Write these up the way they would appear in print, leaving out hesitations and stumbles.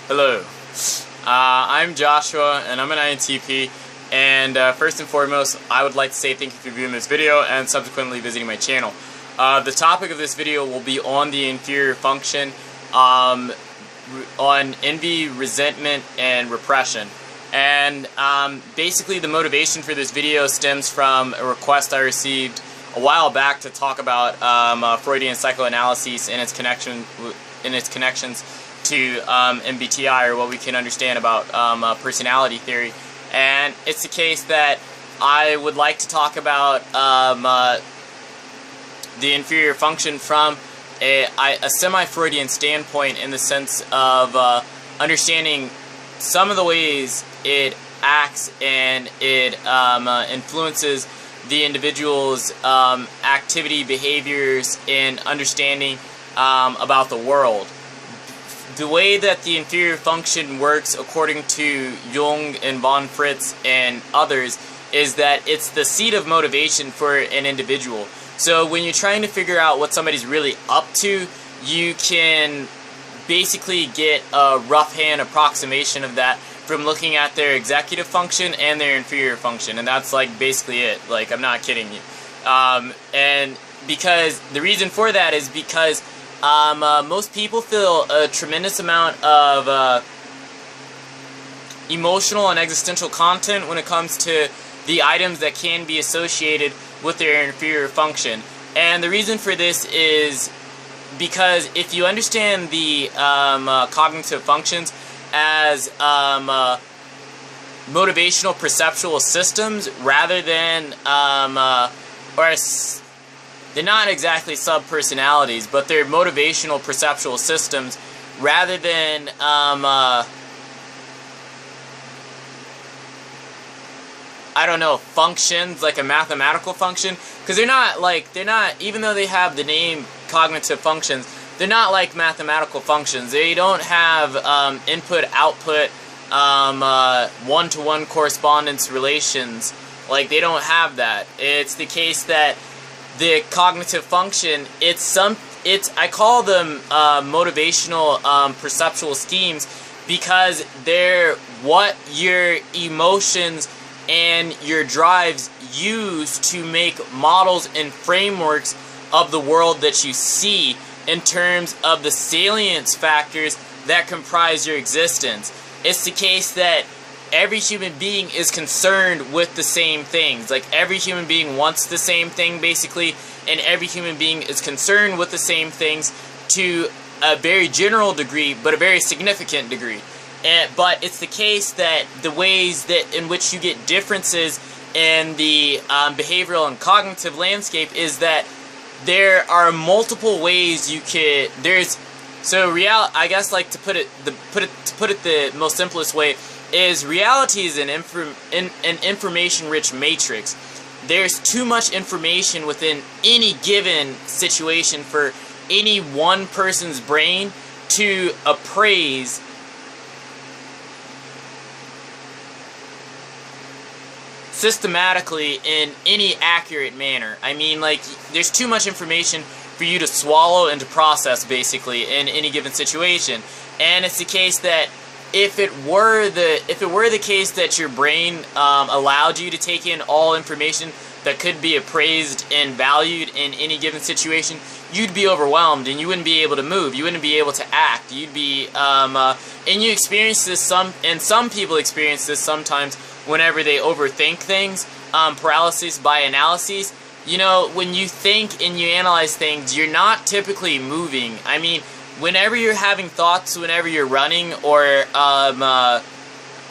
Hello, I'm Joshua and I'm an INTP, and first and foremost I would like to say thank you for viewing this video and subsequently visiting my channel. The topic of this video will be on the inferior function, on envy, resentment, and repression. And basically the motivation for this video stems from a request I received a while back to talk about Freudian psychoanalysis and its connections to MBTI, or what we can understand about personality theory. And it's the case that I would like to talk about the inferior function from a semi-Freudian standpoint, in the sense of understanding some of the ways it acts and it influences the individual's activity, behaviors, and understanding about the world. The way that the inferior function works, according to Jung and von Fritz and others, is that it's the seat of motivation for an individual. So when you're trying to figure out what somebody's really up to, you can basically get a rough hand approximation of that from looking at their executive function and their inferior function, and that's like basically it. Like, I'm not kidding you. And because the reason for that is because most people feel a tremendous amount of emotional and existential content when it comes to the items that can be associated with their inferior function. And the reason for this is because if you understand the cognitive functions as motivational perceptual systems rather than they're not exactly subpersonalities, but they're motivational perceptual systems rather than I don't know, functions, like a mathematical function, because they're not, even though they have the name cognitive functions, they're not like mathematical functions. They don't have input-output, one-to-one correspondence relations. Like, they don't have that. It's the case that the cognitive function, I call them motivational perceptual schemes, because they're what your emotions and your drives use to make models and frameworks of the world that you see in terms of the salience factors that comprise your existence. It's the case that every human being is concerned with the same things. Like, every human being wants the same thing, basically, and every human being is concerned with the same things to a very general degree, but a very significant degree. But it's the case that the ways that in which you get differences in the behavioral and cognitive landscape is that there are multiple ways you could. I guess, like, to put it the most simplest way is, reality is an information-rich matrix. There's too much information within any given situation for any one person's brain to appraise systematically in any accurate manner. I mean, like, there's too much information for you to swallow and to process, basically, in any given situation. And it's the case that if it were the case that your brain allowed you to take in all information that could be appraised and valued in any given situation, you'd be overwhelmed and you wouldn't be able to move. You wouldn't be able to act. You'd be and you experience this some people experience this sometimes whenever they overthink things, paralysis by analysis. You know, when you think and you analyze things, you're not typically moving. I mean, whenever you're having thoughts, whenever you're running or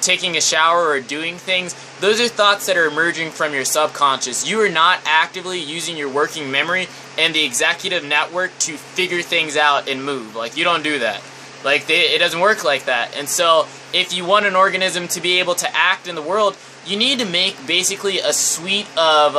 taking a shower or doing things, those are thoughts that are emerging from your subconscious. You are not actively using your working memory and the executive network to figure things out and move. Like, you don't do that. Like, it doesn't work like that. And so, if you want an organism to be able to act in the world, you need to make basically a suite of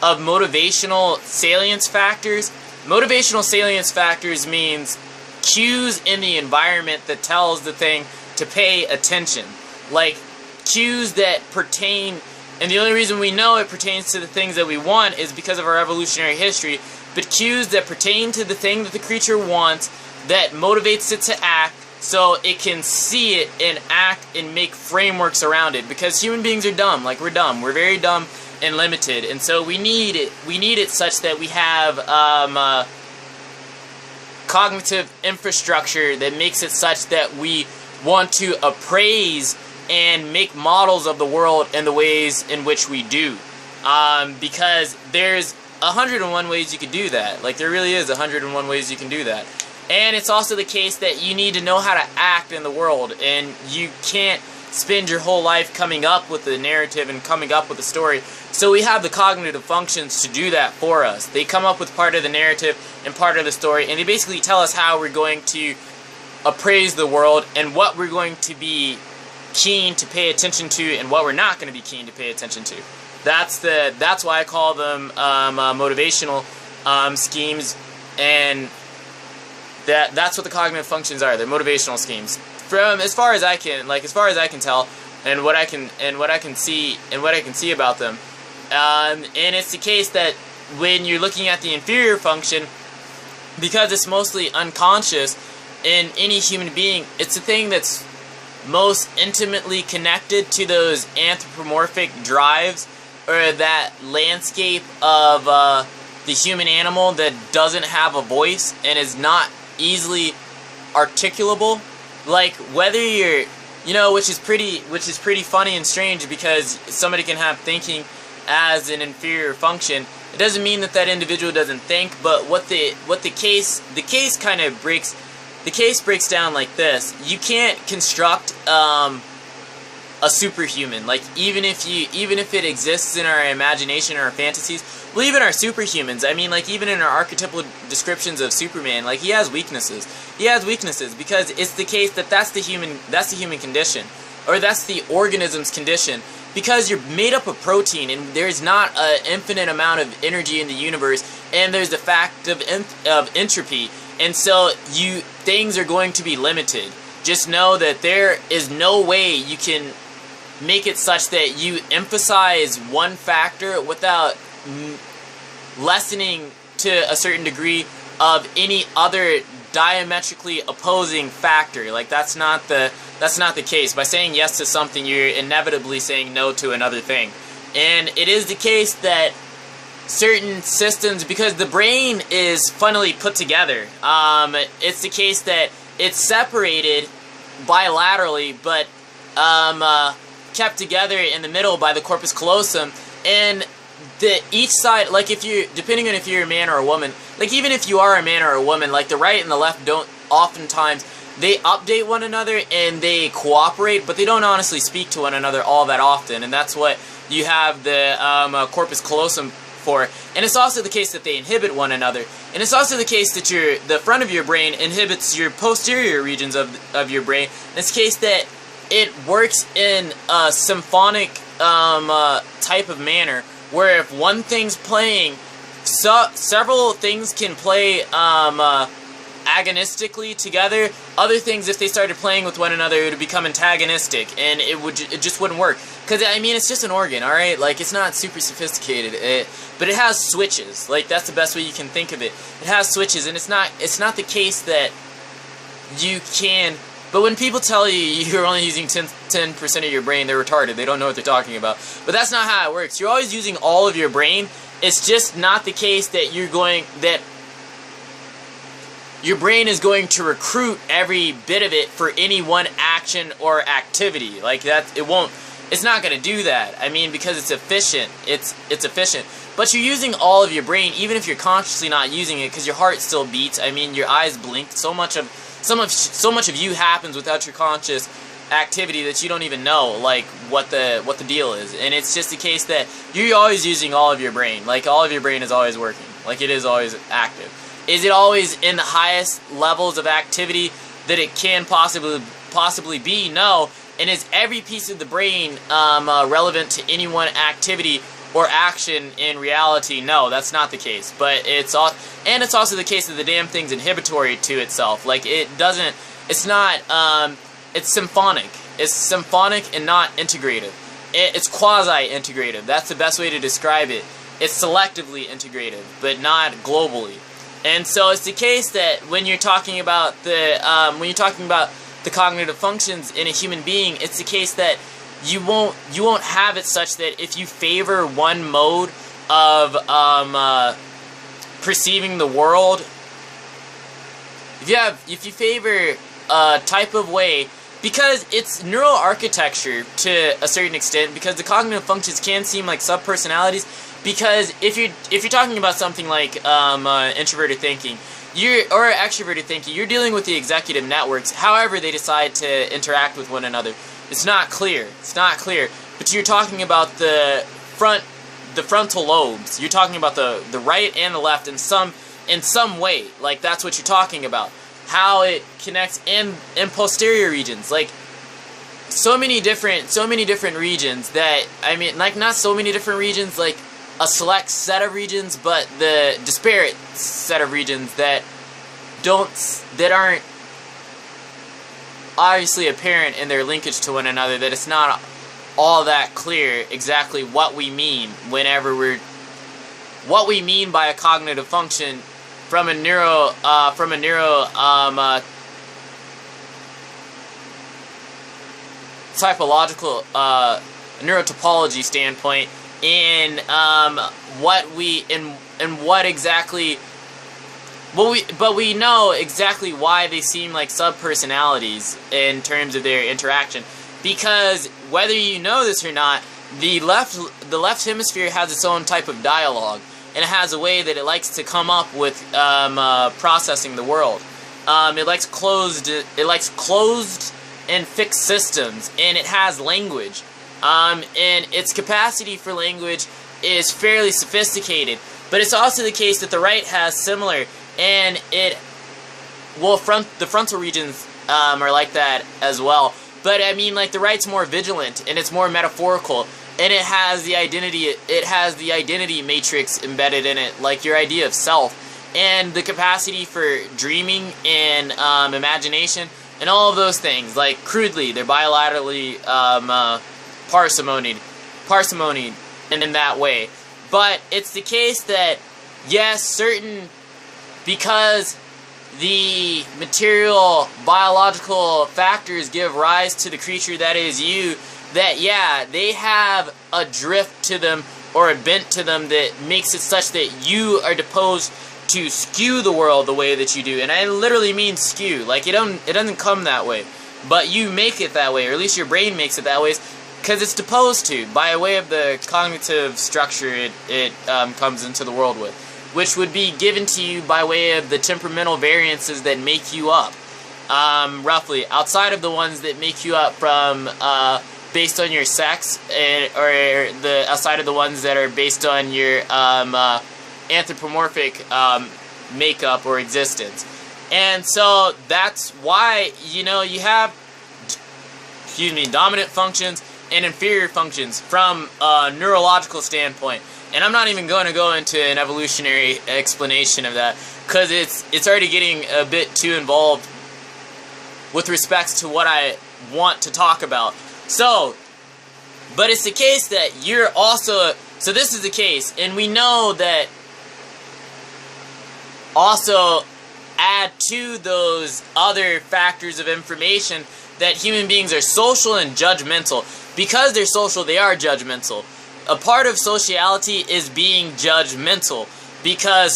motivational salience factors. Motivational salience factors means cues in the environment that tells the thing to pay attention. Like, cues that pertain, and the only reason we know it pertains to the things that we want is because of our evolutionary history, but cues that pertain to the thing that the creature wants, that motivates it to act, so it can see it and act and make frameworks around it, because human beings are dumb. Like, we're dumb. We're very dumb and limited, and so we need it such that we have cognitive infrastructure that makes it such that we want to appraise and make models of the world in the ways in which we do. Because there's 101 ways you could do that. Like, there really is 101 ways you can do that. And it's also the case that you need to know how to act in the world, and you can't spend your whole life coming up with a narrative and coming up with a story. So we have the cognitive functions to do that for us. They come up with part of the narrative and part of the story, and they basically tell us how we're going to appraise the world and what we're going to be keen to pay attention to and what we're not going to be keen to pay attention to. That's why I call them motivational schemes, and that's what the cognitive functions are. They're motivational schemes. From as far as I can tell, and what I can see about them, and it's the case that when you're looking at the inferior function, because it's mostly unconscious in any human being, it's the thing that's most intimately connected to those anthropomorphic drives, or that landscape of the human animal that doesn't have a voice and is not easily articulable. Like, whether you're, which is pretty funny and strange, because somebody can have thinking as an inferior function. It doesn't mean that that individual doesn't think, but the case breaks down like this. You can't construct a superhuman. Like, even if it exists in our imagination or our fantasies, well, even our superhumans, I mean, like, even in our archetypal descriptions of Superman, like, he has weaknesses. He has weaknesses because it's the case that that's the human condition, or that's the organism's condition, because you're made up of protein, and there's not an infinite amount of energy in the universe, and there's the fact of entropy, and so things are going to be limited. Just know that there is no way you can make it such that you emphasize one factor without lessening to a certain degree of any other diametrically opposing factor. Like, that's not the case. By saying yes to something, you're inevitably saying no to another thing. And it is the case that certain systems, because the brain is funnily put together, it's the case that it's separated bilaterally, but kept together in the middle by the corpus callosum, and each side, like, depending on if you're a man or a woman, like, even if you are a man or a woman, like, the right and the left don't, oftentimes, they update one another and they cooperate, but they don't honestly speak to one another all that often, and that's what you have the corpus callosum for. And it's also the case that they inhibit one another, and it's also the case that the front of your brain inhibits your posterior regions of your brain. And it's the case that it works in a symphonic type of manner, where if one thing's playing, several things can play agonistically together. Other things, if they started playing with one another, it would become antagonistic, and it just wouldn't work. Because, I mean, it's just an organ, alright? Like, it's not super sophisticated, but it has switches. Like, that's the best way you can think of it. It has switches, and it's not the case that you can... But when people tell you you're only using 10% of your brain, they're retarded. They don't know what they're talking about. But that's not how it works. You're always using all of your brain. It's just not the case that your brain is going to recruit every bit of it for any one action or activity. Like that, it's not going to do that. I mean, because it's efficient. It's efficient. But you're using all of your brain, even if you're consciously not using it, because your heart still beats. I mean, your eyes blink. So much of you happens without your conscious activity that you don't even know, like, what the deal is. And it's just the case that you're always using all of your brain. Like, all of your brain is always working. Like, it is always active. Is it always in the highest levels of activity that it can possibly be? No. And is every piece of the brain relevant to any one activity or action in reality? No, that's not the case. But it's also the case that the damn thing's inhibitory to itself. Like, it's symphonic. It's symphonic and not integrative. It's quasi-integrative. That's the best way to describe it. It's selectively integrative, but not globally. And so it's the case that when you're talking about the cognitive functions in a human being, it's the case that you won't have it such that if you favor one mode of perceiving the world, if you favor a type of way, because it's neural architecture to a certain extent, because the cognitive functions can seem like subpersonalities, because if you're talking about something like introverted thinking, or extroverted thinking, you're dealing with the executive networks, however they decide to interact with one another. It's not clear. It's not clear. But you're talking about the frontal lobes. You're talking about the right and the left in some way. Like, that's what you're talking about. How it connects in posterior regions. Like, so many different regions that, I mean, like, not so many different regions, like a select set of regions, but the disparate set of regions that aren't obviously apparent in their linkage to one another, that it's not all that clear exactly what we mean what we mean by a cognitive function from a typological neurotopology standpoint, in but we know exactly why they seem like subpersonalities in terms of their interaction, because whether you know this or not, the left hemisphere has its own type of dialogue, and it has a way that it likes to come up with processing the world. It likes closed and fixed systems, and it has language. And its capacity for language is fairly sophisticated, but it's also the case that the right has similar, and the frontal regions are like that as well. But I mean, like, the right's more vigilant, and it's more metaphorical, and it has the identity matrix embedded in it, like your idea of self, and the capacity for dreaming and imagination, and all of those things. Like, crudely, they're bilaterally parsimonied in that way. But it's the case that, yes, because the material biological factors give rise to the creature that is you, that, yeah, they have a drift to them or a bent to them that makes it such that you are disposed to skew the world the way that you do. And I literally mean skew. Like, it doesn't come that way, but you make it that way, or at least your brain makes it that way, because it's disposed to, by way of the cognitive structure it comes into the world with, which would be given to you by way of the temperamental variances that make you up, roughly, outside of the ones that make you up from based on your sex, or outside of the ones that are based on your anthropomorphic makeup or existence. And so that's why, you know, you have, dominant functions and inferior functions from a neurological standpoint. And I'm not even going to go into an evolutionary explanation of that, because it's already getting a bit too involved with respect to what I want to talk about. So, but it's the case that you're also, so this is the case, and we know that also add to those other factors of information that human beings are social and judgmental. Because they're social, they are judgmental. A part of sociality is being judgmental, because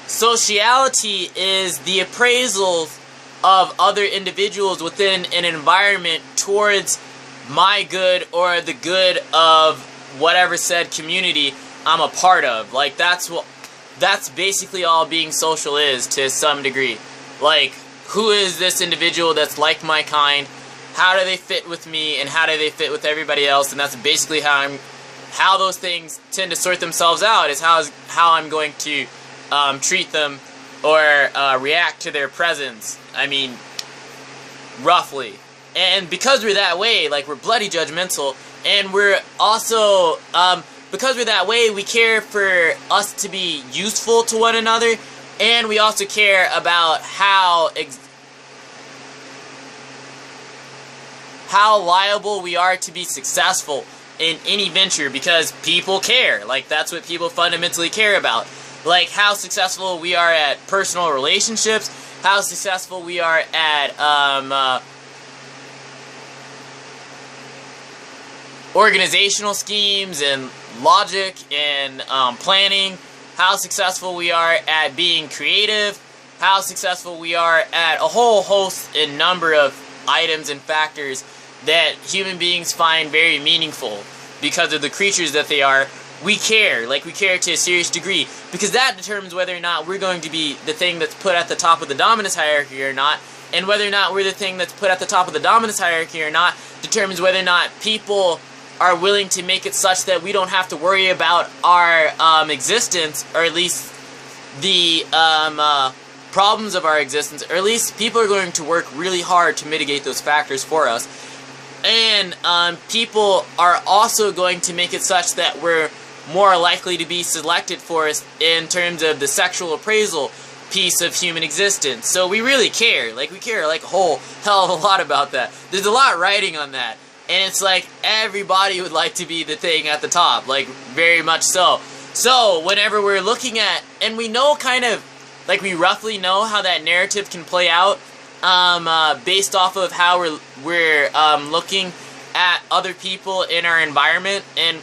sociality is the appraisal of other individuals within an environment towards my good or the good of whatever said community I'm a part of. Like, that's basically all being social is, to some degree. Like, who is this individual that's like my kind? How do they fit with me, and how do they fit with everybody else? And that's basically how those things tend to sort themselves out, is how I'm going to treat them or react to their presence. I mean, roughly. And because we're that way, like, we're bloody judgmental, and we're also, because we're that way, we care for us to be useful to one another, and we also care about how liable we are to be successful in any venture, because people care. Like, that's what people fundamentally care about. like how successful we are at personal relationships, how successful we are at organizational schemes and logic and planning, how successful we are at being creative, how successful we are at a whole host and number of items and factors that human beings find very meaningful because of the creatures that they are. We care to a serious degree, because that determines whether or not we're going to be the thing that's put at the top of the dominance hierarchy or not, and whether or not we're the thing that's put at the top of the dominance hierarchy or not determines whether or not people are willing to make it such that we don't have to worry about our existence, or at least the problems of our existence, or at least people are going to work really hard to mitigate those factors for us. And people are also going to make it such that we're more likely to be selected for us in terms of the sexual appraisal piece of human existence. So we really care. We care like a whole hell of a lot about that. There's a lot writing on that. And it's like everybody would like to be the thing at the top, very much so. So whenever we're looking at, and we know kind of, we roughly know how that narrative can play out, based off of how we're looking at other people in our environment, and